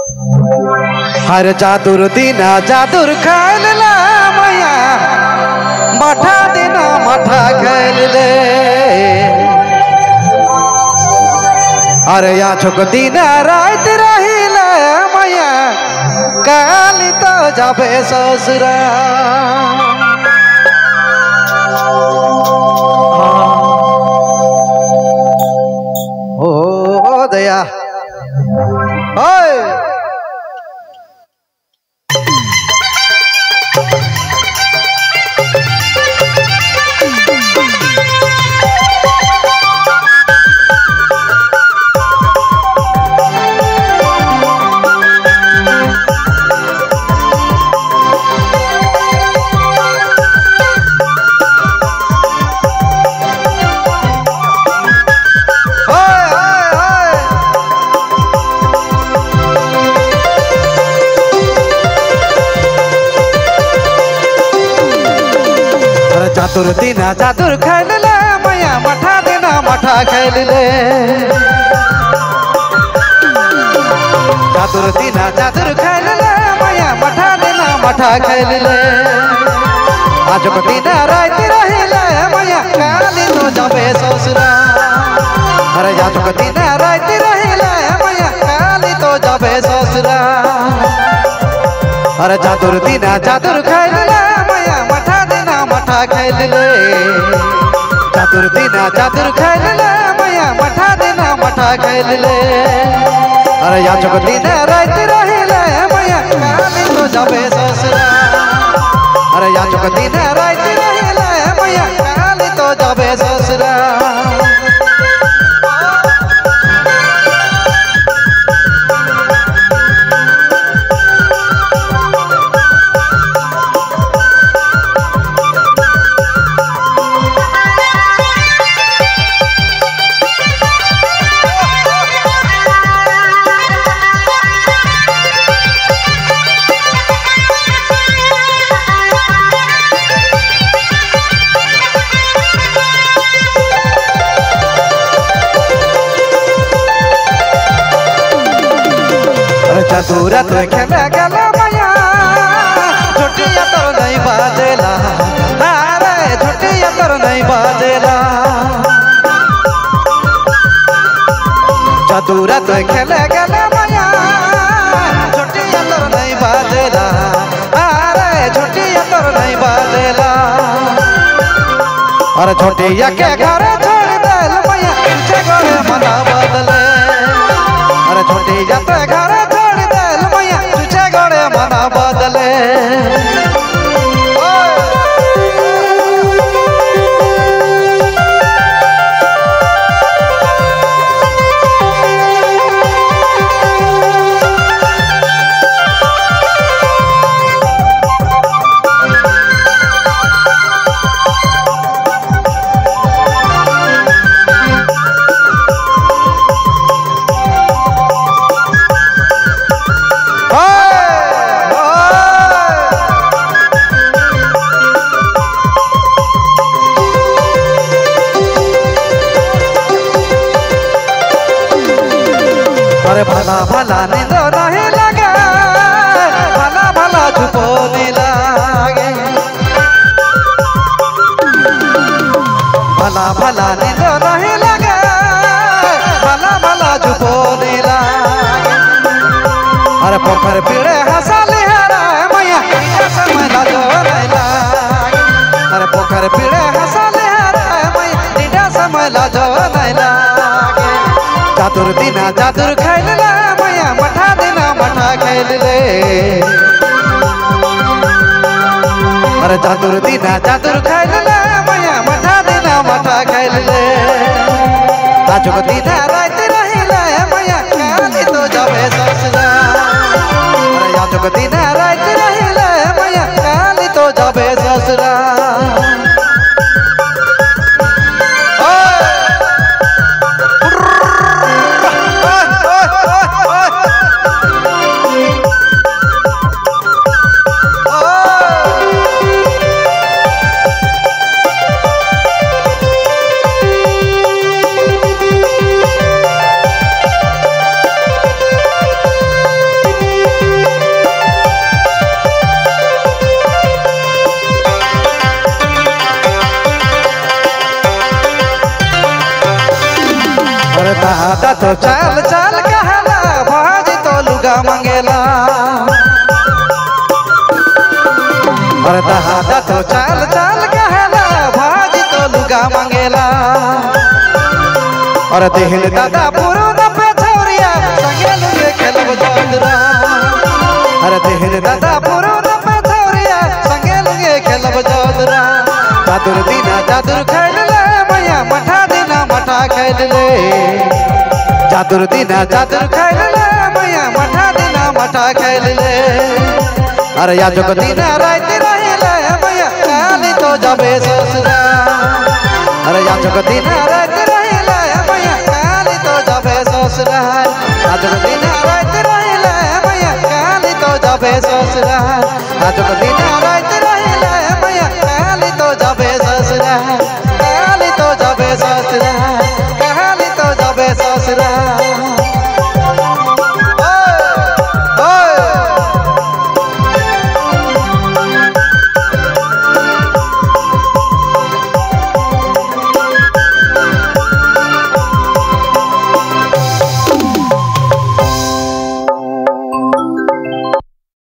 हर जादुर दीना जादुर खेल ले मैया मठा दीना मठा खेल ले अरे या छोक दीना रात रही ले मैया काली तो जाबे ससुरा ओ दया ओए जादुर दीना जादुर खेल ले मैया मठा दीना मठा खेल ले जादुर दीना जादुर खेल ले मैया मठा दीना मठा खेल ले आज को दीना रात रही ले मैया काली तो जाबे ससुरा अरे आज को दीना रात रही ले मैया काली तो जाबे ससुरा अरे जादुर दीना जादुर खेल ले मैया मठा दीना मठा खेल ले जादुर दीना जादुर खेल ले मैया मठा दीना मठा खेल ले अरे या चुक दीना रात रही ले मैया काली तो जाबे ससुरा अरे या चुक दीना रात रही ले मैया काली तो जाबे ससुरा जादूरा तो खेले गला मैया छोटिया तो नहीं बाजेला अरे छोटिया तो नहीं बाजेला जादूरा तो खेले गला मैया छोटिया तो नहीं बाजेला अरे छोटिया तो नहीं बाजेला अरे छोटिया के घर छोड़ देल मैया पीछे गोरे मना बदले अरे छोटिया तो घर मना बदले अरे भला भला नींद नहीं लगे भला भला झुपो नहीं लागे भला भला नींद नहीं लगे भला भला झुपो नहीं लागे अरे पोखर पीड़े हंसा लिहारा मैया समय लाजो नहीं लागे अरे पोखर पीड़े हंसा लिहारा मैया समय लाजो नहीं लागे जादुर दीना जादुर खेल ले मैया मठा दीना मठा खेल ले अरे जादुर दीना जादुर खेल ले मैया मठा दीना मठा खेल ले आज को दीना रात रही ले मैया काली तो जाबे ससुरा अरे आज को दीना रात रही ले मैया काली तो जाबे ससुरा अरे दादा तो चाल चाल कहला भाजी तो लुगा मंगेला। अरे दादा तो चाल चाल कहला भाजी तो लुगा मंगेला। अरे देहन दादा पुरुन पे छौरिया संगे लुगे खेलब जोदरा। अरे देहन दादा पुरुन पे छौरिया संगे लुगे खेलब जोदरा। जादुर दीना जादुर खेल ले मैया मठा दीना मठा खेल ले। जादुर दीना जादुर खेल ले मैया मठा दीना मठा खेल ले। अरे याजक दीना रात रहिले मैया काली तो जाबे ससुरा। अरे याजक दीना रात रहिले मैया काली तो जाबे ससुरा। याजक दीना रात रहिले मैया काली तो जाबे ससुरा। याजक दीना रात रहिले मैया काली तो जाबे ससुरा।